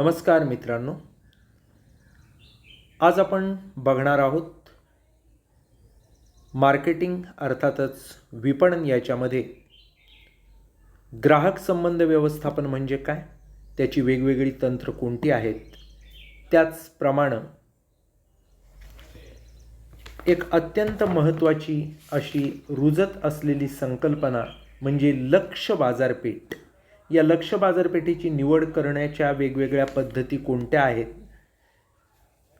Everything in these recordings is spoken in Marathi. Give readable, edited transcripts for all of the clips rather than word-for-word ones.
नमस्कार मित्रांनो, आज आपण बघणार आहोत मार्केटिंग अर्थातच विपणन याच्यामध्ये ग्राहक संबंध व्यवस्थापन म्हणजे काय, त्याची वेगवेगळी तंत्र कोणती आहेत, त्याचप्रमाणे एक अत्यंत महत्त्वाची अशी रुजत असलेली संकल्पना म्हणजे लक्ष्य बाजारपेठ. या लक्ष्य बाजारपेठेची निवड करण्याच्या वेगवेगळ्या पद्धती कोणत्या आहेत,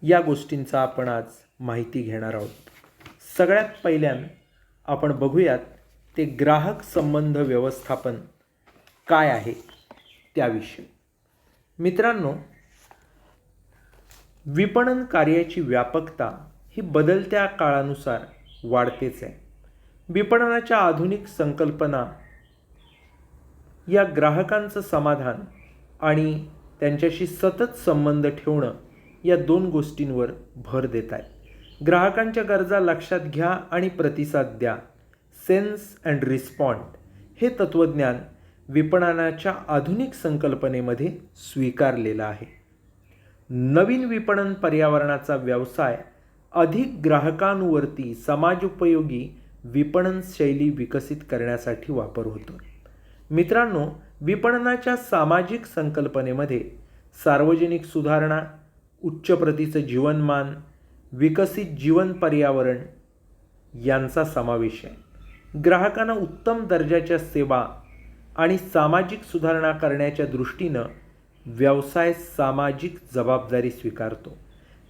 या गोष्टींचा आपण आज माहिती घेणार आहोत. सगळ्यात पहिल्यान आपण बघूयात ते ग्राहक संबंध व्यवस्थापन काय आहे त्याविषयी. मित्रांनो, विपणन कार्याची व्यापकता ही बदलत्या काळानुसार वाढतेच आहे. विपणनाच्या आधुनिक संकल्पना या ग्राहकांचं समाधान आणि त्यांच्याशी सतत संबंध ठेवणं या दोन गोष्टींवर भर देत आहे. ग्राहकांच्या गरजा लक्षात घ्या आणि प्रतिसाद द्या, सेन्स अँड रिस्पॉन्ड हे तत्त्वज्ञान विपणनाच्या आधुनिक संकल्पनेमध्ये स्वीकारलेलं आहे. नवीन विपणन पर्यावरणाचा व्यवसाय अधिक ग्राहकांवरती समाजोपयोगी विपणन शैली विकसित करण्यासाठी वापर होतो. मित्रांनो, विपणनाच्या सामाजिक संकल्पनेमध्ये सार्वजनिक सुधारणा, उच्च प्रतीचं जीवनमान, विकसित जीवन पर्यावरण यांचा समावेश आहे. ग्राहकांना उत्तम दर्जाच्या सेवा आणि सामाजिक सुधारणा करण्याच्या दृष्टीनं व्यवसाय सामाजिक जबाबदारी स्वीकारतो.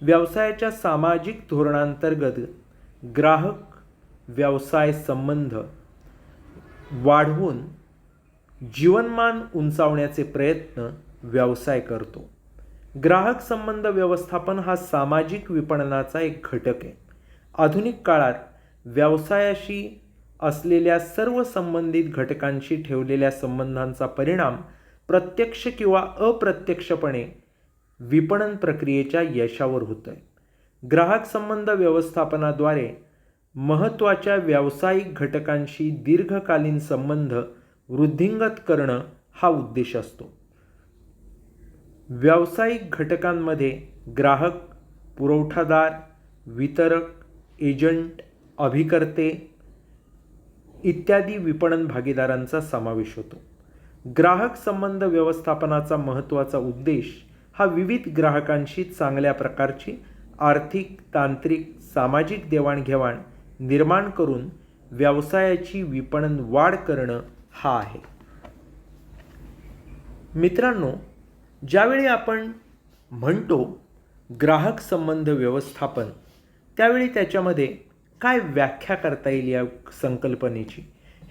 व्यवसायाच्या सामाजिक धोरणांतर्गत ग्राहक व्यवसाय संबंध वाढवून जीवनमान उंचावण्याचे प्रयत्न व्यवसाय करतो. ग्राहक संबंध व्यवस्थापन हा सामाजिक विपणनाचा एक घटक आहे. आधुनिक काळात व्यवसायाशी असलेल्या सर्व संबंधित घटकांशी ठेवलेल्या संबंधांचा परिणाम प्रत्यक्ष किंवा अप्रत्यक्षपणे विपणन प्रक्रियेच्या यशावर होतोय. ग्राहक संबंध व्यवस्थापनाद्वारे महत्त्वाच्या व्यावसायिक घटकांशी दीर्घकालीन संबंध वृद्धिंगत करणं हा उद्देश असतो. व्यावसायिक घटकांमध्ये ग्राहक, पुरवठादार, वितरक, एजंट, अभिकर्ते इत्यादी विपणन भागीदारांचा समावेश होतो. ग्राहक संबंध व्यवस्थापनाचा महत्त्वाचा उद्देश हा विविध ग्राहकांशी चांगल्या प्रकारची आर्थिक, तांत्रिक, सामाजिक देवाणघेवाण निर्माण करून व्यवसायाची विपणन वाढ करणं हा आहे. मित्रांनो, ज्यावेळी आपण म्हणतो ग्राहक संबंध व्यवस्थापन, त्यावेळी त्याच्यामध्ये काय व्याख्या करता येईल या संकल्पनेची,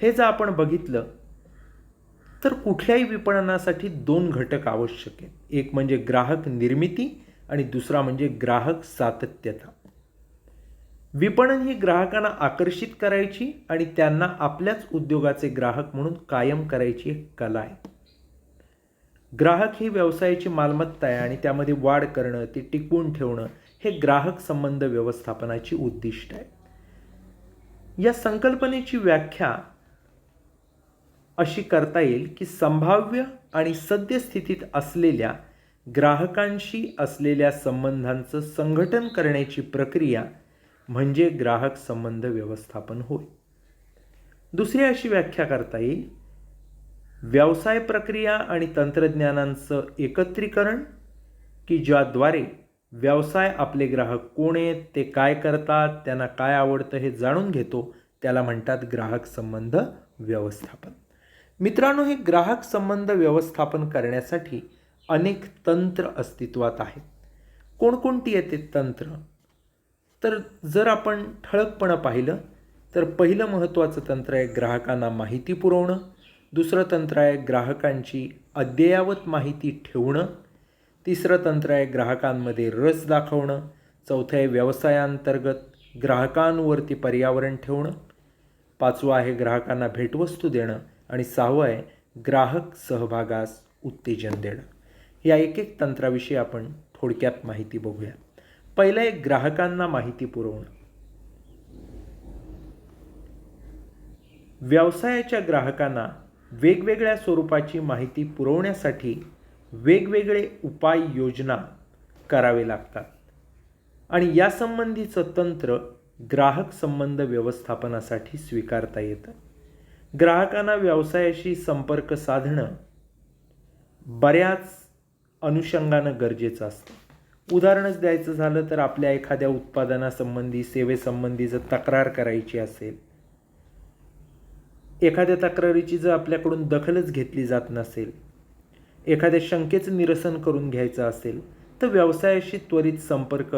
हे जर आपण बघितलं तर कुठल्याही विपणनासाठी दोन घटक आवश्यक आहेत. एक म्हणजे ग्राहक निर्मिती आणि दुसरा म्हणजे ग्राहक सातत्यता. विपणन ही ग्राहकांना आकर्षित करायची आणि त्यांना आपल्याच उद्योगाचे ग्राहक म्हणून कायम करायची एक कला आहे. ग्राहक ही व्यवसायाची मालमत्ता आहे आणि त्यामध्ये वाढ करणं, ती टिकवून ठेवणं हे ग्राहक संबंध व्यवस्थापनाची उद्दिष्ट आहे. या संकल्पनेची व्याख्या अशी करता येईल की संभाव्य आणि सद्यस्थितीत असलेल्या ग्राहकांशी असलेल्या संबंधांचं संघटन करण्याची प्रक्रिया म्हणजे ग्राहक संबंध व्यवस्थापन होय. दुसरी अशी व्याख्या करता येईल व्यवसाय प्रक्रिया आणि तंत्रज्ञानांचं एकत्रीकरण की ज्याद्वारे व्यवसाय आपले ग्राहक कोण आहेत, ते काय करतात, त्यांना काय आवडतं हे जाणून घेतो, त्याला म्हणतात ग्राहक संबंध व्यवस्थापन. मित्रांनो, हे ग्राहक संबंध व्यवस्थापन करण्यासाठी अनेक तंत्र अस्तित्वात आहेत. कोणकोणती आहेत ते तंत्र? तर जर आपण ठळकपणं पाहिलं तर पहिलं महत्त्वाचं तंत्र आहे ग्राहकांना माहिती पुरवणं. दुसरं तंत्र आहे ग्राहकांची अद्ययावत माहिती ठेवणं. तिसरं तंत्र आहे ग्राहकांमध्ये रस दाखवणं. चौथं आहे व्यवसायांतर्गत ग्राहकांवरती पर्यावरण ठेवणं. पाचवं आहे ग्राहकांना भेटवस्तू देणं. आणि सहावं आहे ग्राहक सहभागास उत्तेजन देणं. या एक एक तंत्राविषयी आपण थोडक्यात माहिती बघूया. पहिलं आहे ग्राहकांना माहिती पुरवणं. व्यवसायाच्या ग्राहकांना वेगवेगळ्या स्वरूपाची माहिती पुरवण्यासाठी वेगवेगळे उपाययोजना करावे लागतात आणि यासंबंधीचं तंत्र ग्राहक संबंध व्यवस्थापनासाठी स्वीकारता येतं. ग्राहकांना व्यवसायाशी संपर्क साधणं बऱ्याच अनुषंगानं गरजेचं असतं. उदाहरणच द्यायचं झालं तर आपल्या एखाद्या उत्पादनासंबंधी, सेवेसंबंधी जर तक्रार करायची असेल, एखाद्या तक्रारीची जर आपल्याकडून दखलच घेतली जात नसेल, एखाद्या शंकेचं निरसन करून घ्यायचं असेल, तर व्यवसायाशी त्वरित संपर्क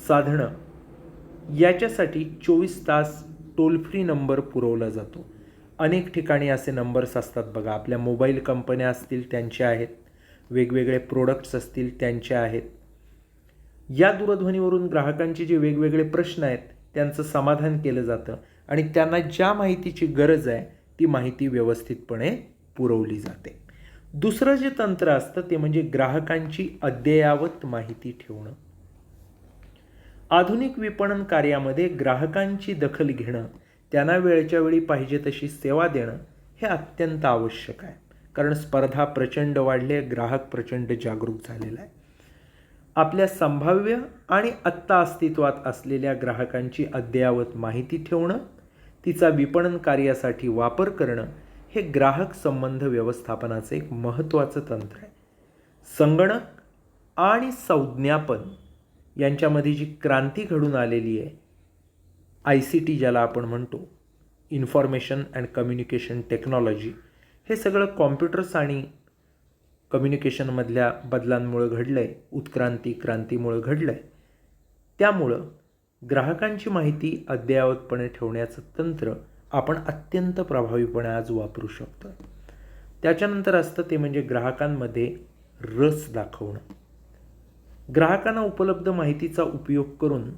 साधणं याच्यासाठी 24 तास टोल फ्री नंबर पुरवला जातो. अनेक ठिकाणी असे नंबर्स असतात बघा. आपल्या मोबाईल कंपन्या असतील त्यांचे आहेत, वेगवेगळे प्रोडक्ट्स असतील त्यांचे आहेत. या दूरध्वनीवरून ग्राहकांचे जे वेगवेगळे प्रश्न आहेत त्यांचं समाधान केलं जातं आणि त्यांना ज्या माहितीची गरज आहे ती माहिती व्यवस्थितपणे पुरवली जाते. दुसरं जे तंत्र असतं ते म्हणजे ग्राहकांची अद्ययावत माहिती ठेवणं. आधुनिक विपणन कार्यामध्ये ग्राहकांची दखल घेणं, त्यांना वेळच्या वेळी पाहिजे तशी सेवा देणं हे अत्यंत आवश्यक आहे. कारण स्पर्धा प्रचंड वाढली आहे, ग्राहक प्रचंड जागरूक झालेला आहे. आपल्या संभाव्य आणि आत्ता अस्तित्वात असलेल्या ग्राहकांची अद्ययावत माहिती ठेवणं, तिचा विपणन कार्यासाठी वापर करणं हे ग्राहक संबंध व्यवस्थापनाचं एक महत्त्वाचं तंत्र आहे. संगणक आणि संज्ञापन यांच्यामध्ये जी क्रांती घडून आलेली आहे, ICT ज्याला आपण म्हणतो, इन्फॉर्मेशन अँड कम्युनिकेशन टेक्नॉलॉजी, हे सगळं कॉम्प्युटर्स आणि कम्युनिकेशनमधल्या बदलांमुळे घडलं आहे, क्रांतीमुळे घडलं आहे. त्यामुळं ग्राहकांची माहिती अद्ययावतपणे ठेवण्याचं तंत्र आपण अत्यंत प्रभावीपणे आज वापरू शकतो. त्याच्यानंतर असतं ते म्हणजे ग्राहकांमध्ये रस दाखवणं. ग्राहकांना उपलब्ध माहितीचा उपयोग करून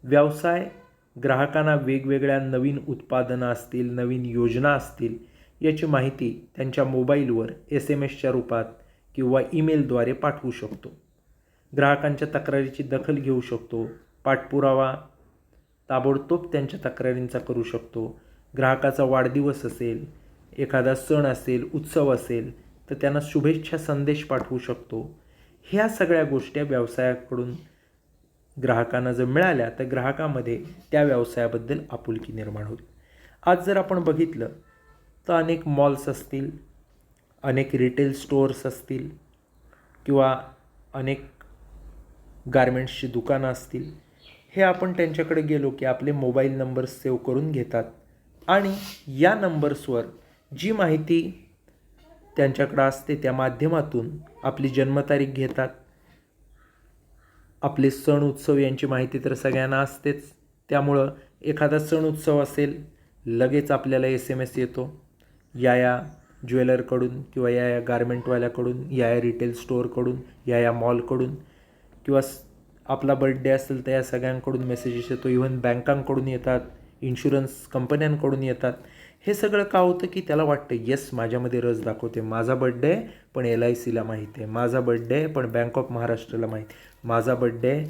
व्यवसाय ग्राहकांना वेगवेगळ्या नवीन उत्पादनं असतील, नवीन योजना असतील याची माहिती त्यांच्या मोबाईलवर SMS रूपात किंवा ईमेलद्वारे पाठवू शकतो. ग्राहकांच्या तक्रारीची दखल घेऊ शकतो, पाठपुरावा ताबडतोब त्यांच्या तक्रारींचा करू शकतो. ग्राहकाचा वाढदिवस असेल, एखादा सण असेल, उत्सव असेल तर त्यांना शुभेच्छा संदेश पाठवू शकतो. ह्या सगळ्या गोष्टी व्यवसायाकडून ग्राहकांना जर मिळाल्या तर ग्राहकामध्ये त्या व्यवसायाबद्दल आपुलकी निर्माण होईल. आज जर आपण बघितलं तर अनेक मॉल्स असतील, अनेक रिटेल स्टोअर्स असतील किंवा अनेक गारमेंट्सची दुकानं असतील, हे आपण त्यांच्याकडे गेलो की आपले मोबाईल नंबर सेव्ह करून घेतात आणि या नंबर्सवर जी माहिती त्यांच्याकडं असते त्या माध्यमातून आपली जन्मतारीख घेतात. आपले सण उत्सव यांची माहिती तर सगळ्यांना असतेच, त्यामुळं एखादा सण उत्सव असेल लगेच आपल्याला SMS येतो या ज्वेलरकडून किंवा या गारमेंटवाल्याकडून, या रिटेल स्टोअरकडून, या मॉलकडून, किंवा आपला बर्थडे असेल तर या सगळ्यांकडून मेसेजेस येतो. इव्हन बँकांकडून येतात, इन्शुरन्स कंपन्यांकडून येतात. हे सगळं का होतं की त्याला वाटतं येस माझ्यामध्ये रस दाखवते, माझा बर्थडे आहे पण LICला माहिती आहे, माझा बर्थडे आहे पण बँक ऑफ महाराष्ट्राला माहिती आहे, माझा बर्थडे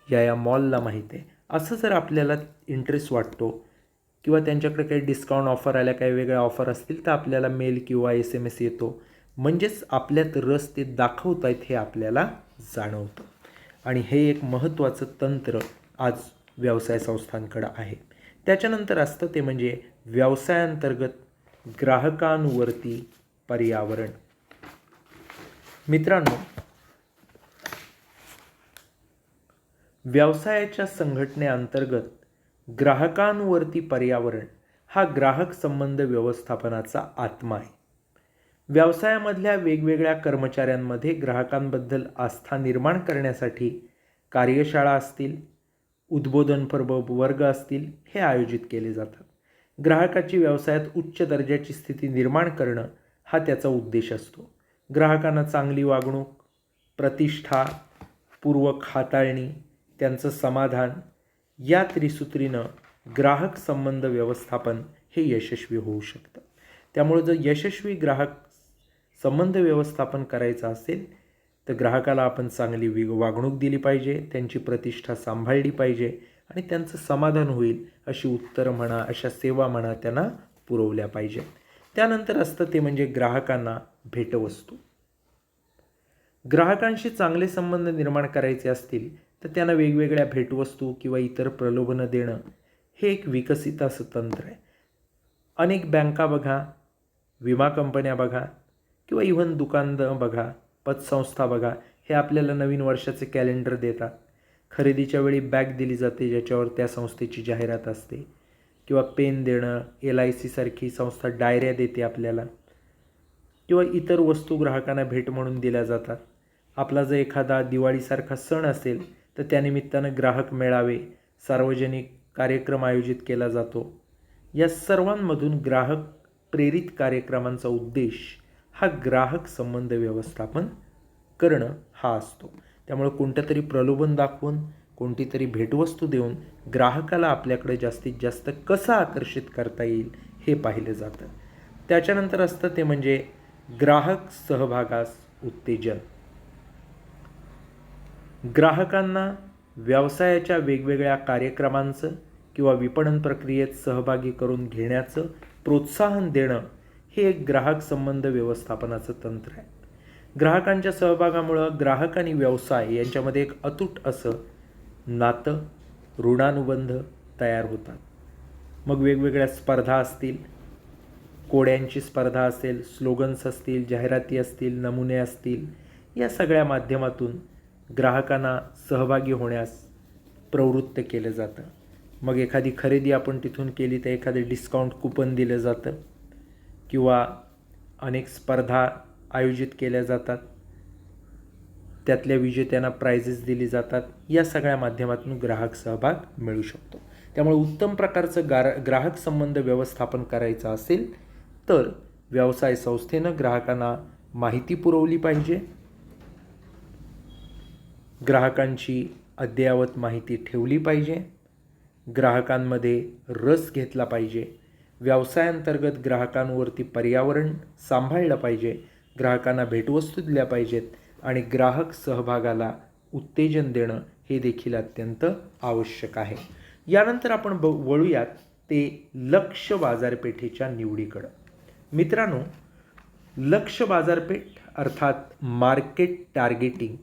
या मॉलला माहिती आहे. असं जर आपल्याला इंटरेस्ट वाटतो किंवा त्यांच्याकडे काही डिस्काउंट ऑफर आल्या, काही वेगळ्या ऑफर असतील तर आपल्याला मेल किंवा SMS येतो. म्हणजेच आपल्यात रस ते दाखवत आहेत हे आपल्याला जाणवतं. आणि हे एक महत्त्वाचं तंत्र आज व्यवसाय संस्थांकडं आहे. त्याच्यानंतर असतं ते म्हणजे व्यवसायांतर्गत ग्राहकांवरती पर्यावरण. मित्रांनो, व्यवसायाच्या संघटनेअंतर्गत ग्राहकांवरती पर्यावरण हा ग्राहक संबंध व्यवस्थापनाचा आत्मा आहे. व्यवसायामधल्या वेगवेगळ्या कर्मचाऱ्यांमध्ये ग्राहकांबद्दल आस्था निर्माण करण्यासाठी कार्यशाळा असतील, उद्बोधनपर वर्ग असतील, हे आयोजित केले जातात. ग्राहकाची व्यवसायात उच्च दर्जाची स्थिती निर्माण करणं हा त्याचा उद्देश असतो. ग्राहकांना चांगली वागणूक, प्रतिष्ठा, पूर्वक हाताळणी, त्यांचं समाधान या त्रिसूत्रीनं ग्राहक संबंध व्यवस्थापन हे यशस्वी होऊ शकतं. त्यामुळे जर यशस्वी ग्राहक संबंध व्यवस्थापन करायचं असेल तर ग्राहकाला आपण चांगली वागणूक दिली पाहिजे, त्यांची प्रतिष्ठा सांभाळली पाहिजे आणि त्यांचं समाधान होईल अशी उत्तरं म्हणा, अशा सेवा म्हणा त्यांना पुरवल्या पाहिजे. त्यानंतर असतं ते म्हणजे ग्राहकांना भेटवस्तू. ग्राहकांशी चांगले संबंध निर्माण करायचे असतील तर त्यांना वेगवेगळ्या भेटवस्तू किंवा इतर प्रलोभनं देणं हे एक विकसित असं तंत्र आहे. अनेक बँका बघा, विमा कंपन्या बघा किंवा इव्हन दुकानं बघा, पतसंस्था बघा, हे आपल्याला नवीन वर्षाचे कॅलेंडर देतात. खरेदीच्या वेळी बॅग दिली जाते ज्याच्यावर त्या संस्थेची जाहिरात असते, किंवा पेन देणं, LIC सारखी संस्था डायऱ्या देते आपल्याला, किंवा इतर वस्तू ग्राहकांना भेट म्हणून दिल्या जातात. आपला जर एखादा दिवाळीसारखा सण असेल तर त्यानिमित्तानं ग्राहक मेळावे, सार्वजनिक कार्यक्रम आयोजित केला जातो. या सर्वांमधून ग्राहक प्रेरित कार्यक्रमांचा उद्देश हा ग्राहक संबंध व्यवस्थापन करणं हा असतो. त्यामुळे कोणतं तरी प्रलोभन दाखवून, कोणती तरी भेटवस्तू देऊन ग्राहकाला आपल्याकडे जास्तीत जास्त कसं आकर्षित करता येईल हे पाहिलं जातं. त्याच्यानंतर असतं ते म्हणजे ग्राहक सहभागास उत्तेजन. ग्राहकांना व्यवसायाच्या वेगवेगळ्या कार्यक्रमांचं किंवा विपणन प्रक्रियेत सहभागी करून घेण्याचं प्रोत्साहन देणं हे एक ग्राहक संबंध व्यवस्थापनाचं तंत्र आहे. ग्राहकांच्या सहभागामुळं ग्राहक आणि व्यवसाय यांच्यामध्ये एक अतूट असं नातं, ऋणानुबंध तयार होतात. मग वेगवेगळ्या स्पर्धा असतील, कोड्यांची स्पर्धा असेल, स्लोगन्स असतील, जाहिराती असतील, नमुने असतील, या सगळ्या माध्यमातून ग्राहकांना सहभागी होण्यास प्रवृत्त केलं जातं. मग एखादी खरेदी आपण तिथून केली तर एखादे डिस्काउंट कुपन दिलं जातं, किंवा अनेक स्पर्धा आयोजित केल्या जातात, त्यातल्या विजेत्यांना प्राइजेस दिली जातात. या सगळ्या माध्यमातून ग्राहक सहभाग मिळू शकतो. त्यामुळे उत्तम प्रकारचं ग्राहक संबंध व्यवस्थापन करायचं असेल तर व्यवसाय संस्थेनं ग्राहकांना माहिती पुरवली पाहिजे, ग्राहकांची अद्ययावत माहिती ठेवली पाहिजे, ग्राहकांमध्ये रस घेतला पाहिजे, व्यवसायांतर्गत ग्राहकांवरती पर्यावरण सांभाळलं पाहिजे, ग्राहकांना भेटवस्तू दिल्या पाहिजेत आणि ग्राहक सहभागाला उत्तेजन देणं हे देखील अत्यंत आवश्यक आहे. यानंतर आपण वळूयात ते लक्ष्य बाजारपेठेच्या निवडीकडं. मित्रांनो, लक्ष्य बाजारपेठ अर्थात मार्केट टार्गेटिंग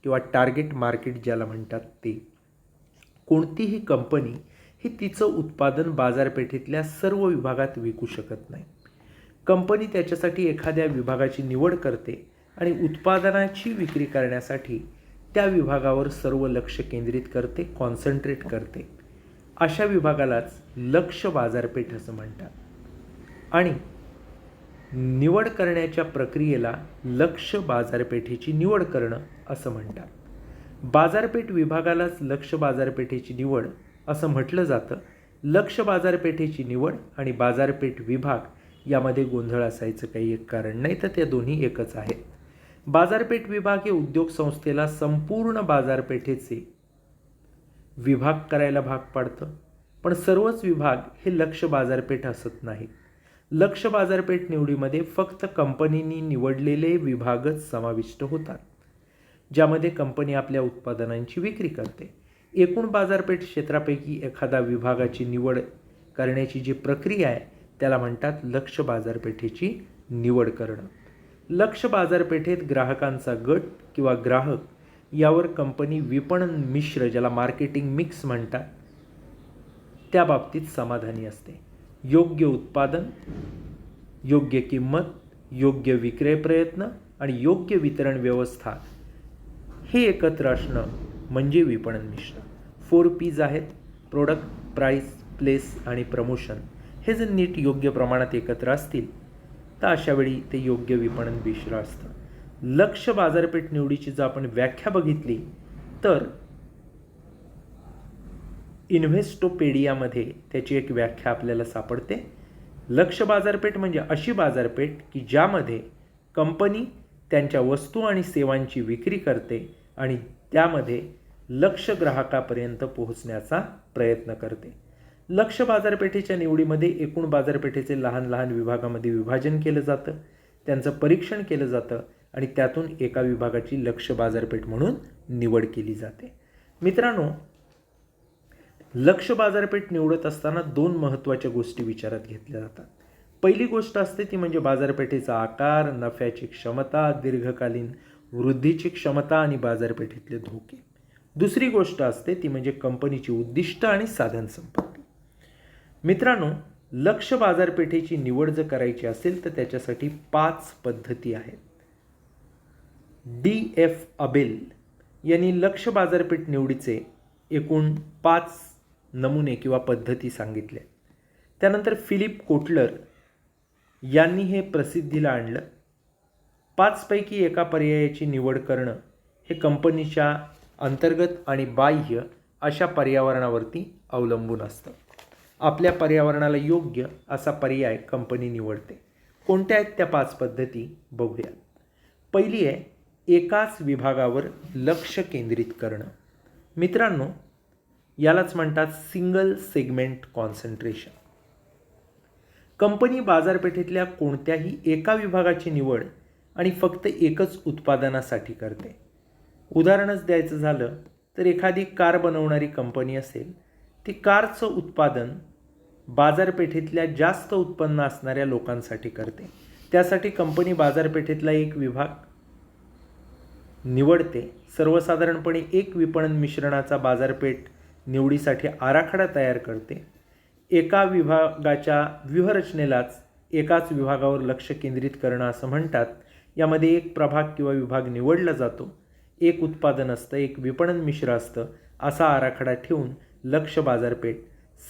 किंवा टार्गेट मार्केट ज्याला म्हणतात ते, कोणतीही कंपनी ही तिचं उत्पादन बाजारपेठेतल्या सर्व विभागात विकू शकत नाही. कंपनी त्याच्यासाठी एखाद्या विभागाची निवड करते आणि उत्पादनाची विक्री करण्यासाठी त्या विभागावर सर्व लक्ष केंद्रित करते, कॉन्सन्ट्रेट करते. अशा विभागालाच लक्ष्य बाजारपेठ असं म्हणतात. आणि निवड करण्याच्या प्रक्रियेला लक्ष्य बाजारपेठेची निवड करणं असं म्हणतात. बाजारपेठ विभागालाच लक्ष्य बाजारपेठेची निवड असं म्हटलं जातं. लक्ष्य बाजारपेठेची निवड आणि बाजारपेठ विभाग यामध्ये गोंधळ असायचं काही एक कारण नाही, तर त्या दोन्ही एकच आहेत. बाजारपेठ विभाग हे उद्योग संस्थेला संपूर्ण बाजारपेठेचे विभाग करायला भाग पाडतं, पण सर्वच विभाग हे लक्ष्य बाजारपेठ असत नाहीत. लक्ष्य बाजारपेठ निवडीमध्ये फक्त कंपनीनी निवडलेले विभागच समाविष्ट होतात, ज्यामध्ये कंपनी आपल्या उत्पादनांची विक्री करते. एकूण बाजारपेठ क्षेत्रापैकी एखादा विभागाची निवड करण्याची जी प्रक्रिया आहे त्याला म्हणतात लक्ष्य बाजारपेठेची निवड करणं. लक्ष्य बाजारपेठेत ग्राहकांचा गट किंवा ग्राहक यावर कंपनी विपणन मिश्र, ज्याला मार्केटिंग मिक्स म्हणतात, त्या बाबतीत समाधानी असते. योग्य उत्पादन, योग्य किंमत, योग्य विक्रय प्रयत्न आणि योग्य वितरण व्यवस्था हे एकत्र असणं म्हणजे विपणन मिश्र. 4 P's आहेत: प्रोडक्ट, प्राइस, प्लेस आणि प्रमोशन. हे जर नीट योग्य प्रमाणात एकत्र असतील तर अशावेळी ते योग्य विपणन मिश्र असतं. लक्ष्य बाजारपेठ निवडीची जर आपण व्याख्या बघितली तर इन्व्हेस्टोपेडियामध्ये त्याची एक व्याख्या आपल्याला सापडते. लक्ष्य बाजारपेठ म्हणजे अशी बाजारपेठ की ज्यामध्ये कंपनी त्यांच्या वस्तू आणि सेवांची विक्री करते आणि त्यामध्ये लक्ष्य ग्राहकापर्यंत पोहोचण्याचा प्रयत्न करते. लक्ष्य बाजारपेठेच्या निवडीमध्ये एकूण बाजारपेठेचे लहान लहान विभागामध्ये विभाजन केलं जातं, त्यांचं परीक्षण केलं जातं आणि त्यातून एका विभागाची लक्ष्य बाजारपेठ म्हणून निवड केली जाते. मित्रांनो, लक्ष्य बाजारपेठ निवडत असताना 2 महत्त्वाच्या गोष्टी विचारात घेतल्या जातात. पहिली गोष्ट असते ती म्हणजे बाजारपेठेचा आकार, नफ्याची क्षमता, दीर्घकालीन वृद्धीची क्षमता आणि बाजारपेठेतले धोके. दुसरी गोष्ट असते ती म्हणजे कंपनीची उद्दिष्ट आणि साधन संपत्ती. मित्रांनो, लक्ष्य बाजारपेठेची निवड जर करायची असेल तर त्याच्यासाठी 5 पद्धती आहेत. D.F. अबेल यांनी लक्ष्य बाजारपेठ निवडीचे एकूण 5 नमुने किंवा पद्धती सांगितल्या. त्यानंतर फिलिप कोटलर यांनी हे प्रसिद्धीला आणलं. 5 पैकी एका पर्यायाची निवड करणं हे कंपनीच्या अंतर्गत आणि बाह्य अशा पर्यावरणावरती अवलंबून असतं. आपल्या पर्यावरणाला योग्य असा पर्याय कंपनी निवडते. कोणत्या आहेत त्या 5 पद्धती बघूया. पहिली आहे एकाच विभागावर लक्ष केंद्रित करणं. मित्रांनो, यालाच म्हणतात सिंगल सेगमेंट कॉन्सन्ट्रेशन. कंपनी बाजारपेठेतल्या कोणत्याही एका विभागाची निवड आणि फक्त एकच उत्पादनासाठी करते. उदाहरणच द्यायचं झालं तर एखादी कार बनवणारी कंपनी असेल, ती कारचं उत्पादन बाजारपेठेतल्या जास्त उत्पन्न असणाऱ्या लोकांसाठी करते. त्यासाठी कंपनी बाजारपेठेतला एक विभाग निवडते. सर्वसाधारणपणे एक विपणन मिश्रणाचा बाजारपेठ निवडीसाठी आराखडा तयार करते. एका विभागाच्या व्यूहरचनेलाच एकाच विभागावर लक्ष केंद्रित करणं असं म्हणतात. यामध्ये एक प्रभाग किंवा विभाग निवडला जातो, एक उत्पादन असतं, एक विपणन मिश्र असतं. असा आराखडा ठेवून लक्ष्य बाजारपेठ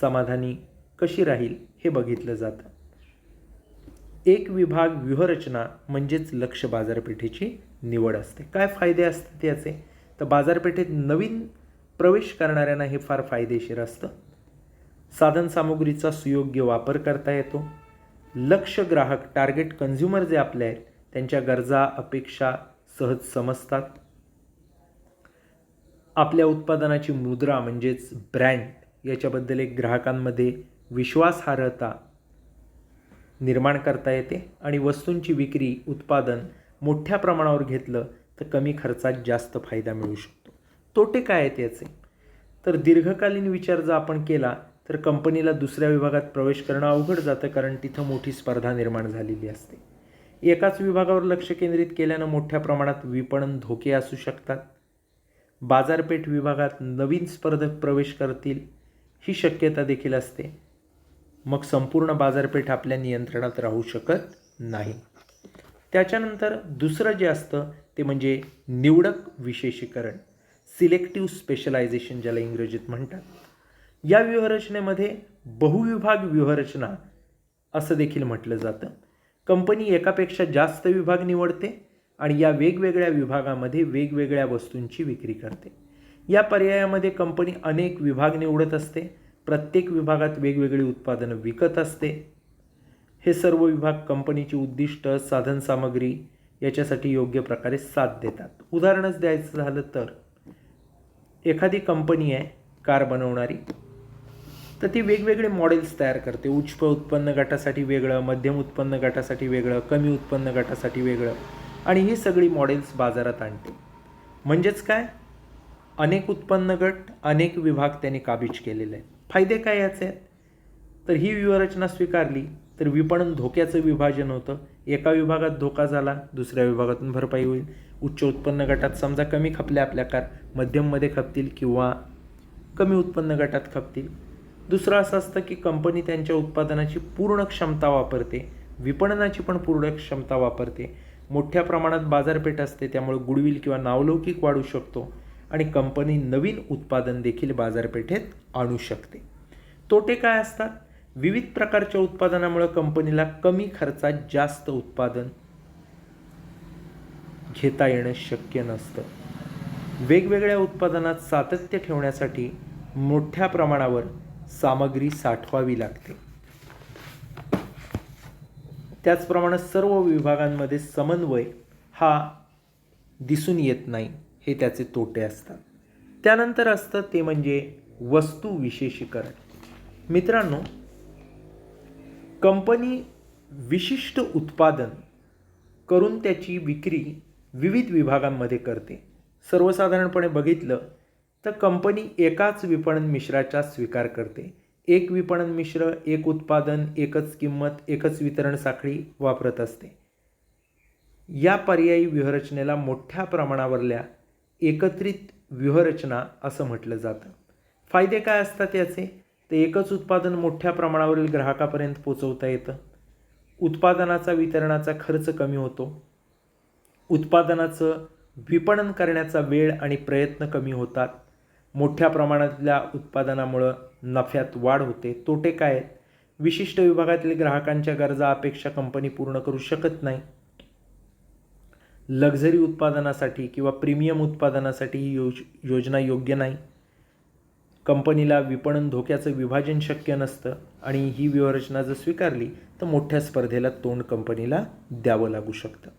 समाधानी कशी राहील हे बघितलं जातं. एक विभाग व्यूहरचना म्हणजेच लक्ष्य बाजारपेठेची निवड असते. काय फायदे असतात याचे? तर बाजारपेठेत नवीन प्रवेश करणाऱ्यांना हे फार फायदेशीर असतं. साधनसामुग्रीचा सुयोग्य वापर करता येतो. लक्ष्य ग्राहक टार्गेट कन्झ्युमर जे आपले आहेत त्यांच्या गरजा अपेक्षा सहज समजतात. आपल्या उत्पादनाची मुद्रा म्हणजेच ब्रँड याच्याबद्दल एक ग्राहकांमध्ये विश्वासार्हता निर्माण करता येते आणि वस्तूंची विक्री उत्पादन मोठ्या प्रमाणावर घेतलं तर कमी खर्चात जास्त फायदा मिळू शकतो. तोटे काय आहेत याचे? तर दीर्घकालीन विचार जर आपण केला तर कंपनीला दुसऱ्या विभागात प्रवेश करणं अवघड जातं, कारण तिथं मोठी स्पर्धा निर्माण झालेली असते. एकाच विभागावर लक्ष केंद्रित केल्यानं मोठ्या प्रमाणात विपणन धोके असू शकतात. बाजारपेठ विभागात नवीन स्पर्धक प्रवेश करतील ही शक्यता देखील असते. मग संपूर्ण बाजारपेठ आपल्या नियंत्रणात राहू शकत नाही. त्याच्यानंतर दुसरं जे असतं ते म्हणजे निवडक विशेषीकरण, सिलेक्टिव्ह स्पेशलायझेशन ज्याला इंग्रजीत म्हणतात. या व्यूहरचनेमध्ये बहुविभाग व्यूहरचना असं देखील म्हटलं जातं. कंपनी एकापेक्षा जास्त विभाग निवडते आणि या वेगवेगळ्या विभागामध्ये वेगवेगळ्या वस्तूंची विक्री करते. या पर्यायामध्ये कंपनी अनेक विभाग निवडत असते. प्रत्येक विभागात वेगवेगळी उत्पादनं विकत असते. हे सर्व विभाग कंपनीची उद्दिष्ट साधनसामग्री याच्यासाठी योग्य प्रकारे साथ देतात. उदाहरणच द्यायचं झालं तर एखादी कंपनी आहे कार बनवणारी, तर ती वेगवेगळे मॉडेल्स तयार करते. उच्च उत्पन्न गटासाठी वेगळं, मध्यम उत्पन्न गटासाठी वेगळं, कमी उत्पन्न गटासाठी वेगळं, आणि ही सगळी मॉडेल्स बाजारात आणते. म्हणजेच काय? अनेक उत्पन्न गट, अनेक विभाग त्यांनी काबीज केलेले आहेत. फायदे काय याचे आहेत? तर ही व्यूहरचना स्वीकारली तर विपणन धोक्याचं विभाजन होतं. एका विभागात धोका झाला, दुसऱ्या विभागातून भरपाई होईल. उच्च उत्पन्न गटात समजा कमी खपल्या आपल्या कार, मध्यममध्ये खपतील किंवा कमी उत्पन्न गटात खपतील. दुसरं असं असतं की कंपनी त्यांच्या उत्पादनाची पूर्ण क्षमता वापरते, विपणनाची पण पूर्ण क्षमता वापरते. मोठ्या प्रमाणात बाजारपेठ असते, त्यामुळे गुडविल किंवा नावलौकिक वाढू शकतो आणि कंपनी नवीन उत्पादन देखील बाजारपेठेत आणू शकते. तोटे काय असतात? विविध प्रकारच्या उत्पादनामुळे कंपनीला कमी खर्चात जास्त उत्पादन घेता येणं शक्य नसतं. वेगवेगळ्या उत्पादनात सातत्य ठेवण्यासाठी मोठ्या प्रमाणावर सामग्री साठवावी लागते. त्याचप्रमाणे सर्व विभागांमध्ये समन्वय हा दिसून येत नाही. हे त्याचे तोटे असतात. त्यानंतर असतं ते म्हणजे वस्तू विशेषीकरण. मित्रांनो, कंपनी विशिष्ट उत्पादन करून त्याची विक्री विविध विभागांमध्ये करते. सर्वसाधारणपणे बघितलं तर कंपनी एकाच विपणन मिश्राचा स्वीकार करते. एक विपणन मिश्र, एक उत्पादन, एकच किंमत, एकच वितरण साखळी वापरत असते. या पर्यायी व्यूहरचनेला मोठ्या प्रमाणावरल्या एकत्रित व्यूहरचना असं म्हटलं जातं. फायदे काय असतात याचे? तर एकच उत्पादन मोठ्या प्रमाणावरील ग्राहकापर्यंत पोचवता येतं. उत्पादनाचा वितरणाचा खर्च कमी होतो. उत्पादनाचं विपणन करण्याचा वेळ आणि प्रयत्न कमी होतात. मोठ्या प्रमाणातल्या उत्पादनामुळं नफ्यात वाढ होते. तोटे काय आहेत? विशिष्ट विभागातील ग्राहकांच्या गरजा अपेक्षा कंपनी पूर्ण करू शकत नाही. लक्झरी उत्पादनासाठी किंवा प्रीमियम उत्पादनासाठी ही योजना योग्य नाही. कंपनीला विपणन धोक्याचं विभाजन शक्य नसतं आणि ही व्यूहरचना जर स्वीकारली तर मोठ्या स्पर्धेला तोंड कंपनीला द्यावं लागू शकतं.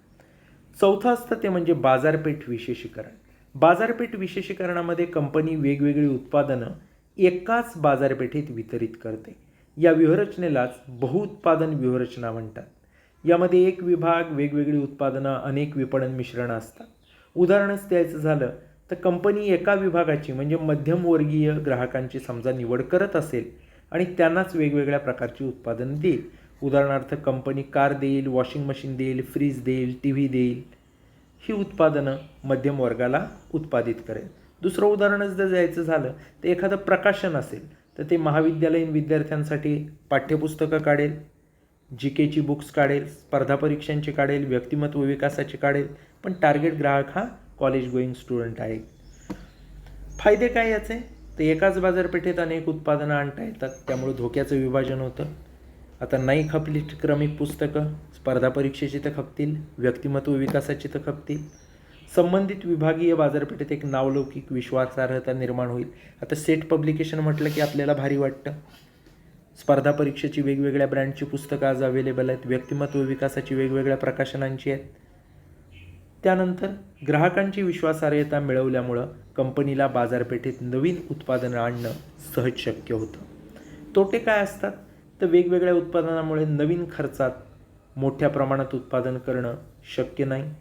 चौथं असतं ते म्हणजे बाजारपेठ विशेषीकरण. बाजारपेठ विशेषीकरणामध्ये कंपनी वेगवेगळी उत्पादनं एकाच बाजारपेठेत वितरित करते. या व्यूहरचनेलाच बहुउत्पादन व्यूहरचना म्हणतात. यामध्ये एक विभाग, वेगवेगळी उत्पादनं, अनेक विपणन मिश्रणं असतात. उदाहरणच द्यायचं झालं तर कंपनी एका विभागाची म्हणजे मध्यमवर्गीय ग्राहकांची समजा निवड करत असेल आणि त्यांनाच वेगवेगळ्या प्रकारची उत्पादनं देईल. उदाहरणार्थ कंपनी कार देईल, वॉशिंग मशीन देईल, फ्रीज देईल, टी व्ही देईल. ही उत्पादनं मध्यम वर्गाला उत्पादित करेल. दुसरं उदाहरणच जर द्यायचं झालं तर एखादं प्रकाशन असेल तर ते महाविद्यालयीन विद्यार्थ्यांसाठी पाठ्यपुस्तकं काढेल, GKची बुक्स काढेल, स्पर्धा परीक्षांची काढेल, व्यक्तिमत्व विकासाची काढेल, पण टार्गेट ग्राहक हा कॉलेज गोईंग स्टुडंट आहे. फायदे काय याचे? तर एकाच बाजारपेठेत अनेक उत्पादनं आणता येतात, त्यामुळे धोक्याचं विभाजन होतं. आता नाही खपली क्रमिक पुस्तकं, स्पर्धा परीक्षेची तर खपतील, व्यक्तिमत्व विकासाची तर खपतील. संबंधित विभागीय बाजारपेठेत एक नावलौकिक विश्वासार्हता निर्माण होईल. आता सेट पब्लिकेशन म्हटलं की आपल्याला भारी वाटतं. स्पर्धा परीक्षेची वेगवेगळ्या ब्रँडची पुस्तकं आज अवेलेबल आहेत, व्यक्तिमत्व विकासाची वेगवेगळ्या प्रकाशनांची आहेत. त्यानंतर ग्राहकांची विश्वासार्हता मिळवल्यामुळं कंपनीला बाजारपेठेत नवीन उत्पादनं आणणं सहज शक्य होतं. तोटे काय असतात? तर वेगवेगळ्या उत्पादनामुळे नवीन खर्चात मोठ्या प्रमाणात उत्पादन करणं शक्य नाही.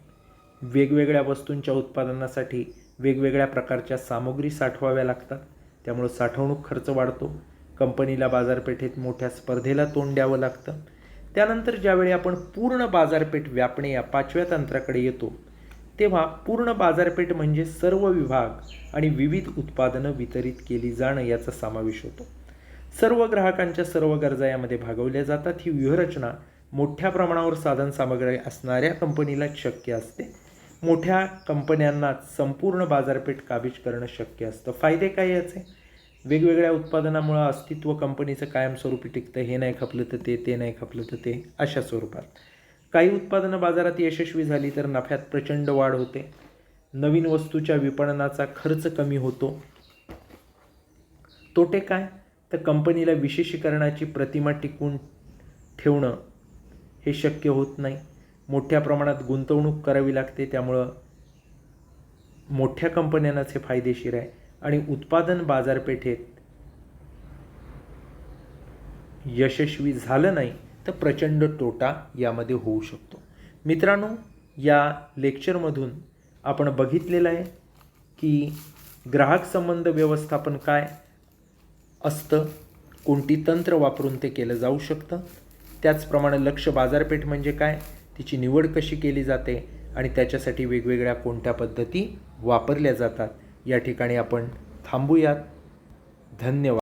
वेगवेगळ्या वस्तूंच्या उत्पादनासाठी वेगवेगळ्या प्रकारच्या सामुग्री साठवाव्या लागतात, त्यामुळं साठवणूक खर्च वाढतो. कंपनीला बाजारपेठेत मोठ्या स्पर्धेला तोंड द्यावं लागतं. त्यानंतर ज्यावेळी आपण पूर्ण बाजारपेठ व्यापणे या 5व्या तंत्राकडे येतो तेव्हा पूर्ण बाजारपेठ म्हणजे सर्व विभाग आणि विविध उत्पादनं वितरित केली जाणं याचा समावेश होतो. सर्व ग्राहकांच्या सर्व गरजा यामध्ये भागवल्या जातात. ही व्यूहरचना मोठ्या प्रमाणावर साधनसामग्री असणाऱ्या कंपनीलाच शक्य असते. मोठ्या कंपन्यांना संपूर्ण बाजारपेठ काबीज करणं शक्य असतं. फायदे काय याचे? वेगवेगळ्या उत्पादनामुळं अस्तित्व कंपनीचं कायमस्वरूपी टिकतं. हे नाही खपलं तर ते नाही खपलं तर ते, अशा स्वरूपात. काही उत्पादनं बाजारात यशस्वी झाली तर नफ्यात प्रचंड वाढ होते. नवीन वस्तूच्या विपणनाचा खर्च कमी होतो. तोटे काय? तर कंपनीला विशेषीकरणाची प्रतिमा टिकवून ठेवणं हे शक्य होत नाही. मोठ्या प्रमाणात गुंतवणूक करावी लागते, त्यामुळं मोठ्या कंपन्यांनाच हे फायदेशीर आहे. आणि उत्पादन बाजारपेठेत यशस्वी झालं नाही तर प्रचंड तोटा यामध्ये होऊ शकतो. मित्रांनो, या लेक्चरमधून आपण बघितलेलं आहे की ग्राहक संबंध व्यवस्थापन काय असतं, कोणती तंत्र वापरून ते केलं जाऊ शकतं, त्याचप्रमाणे लक्ष्य बाजारपेठ म्हणजे काय, तिची निवड कशी केली जाते आणि त्याच्यासाठी वेगवेगळ्या कोणत्या पद्धती वापरल्या जातात. या ठिकाणी आपण थांबूयात. धन्यवाद.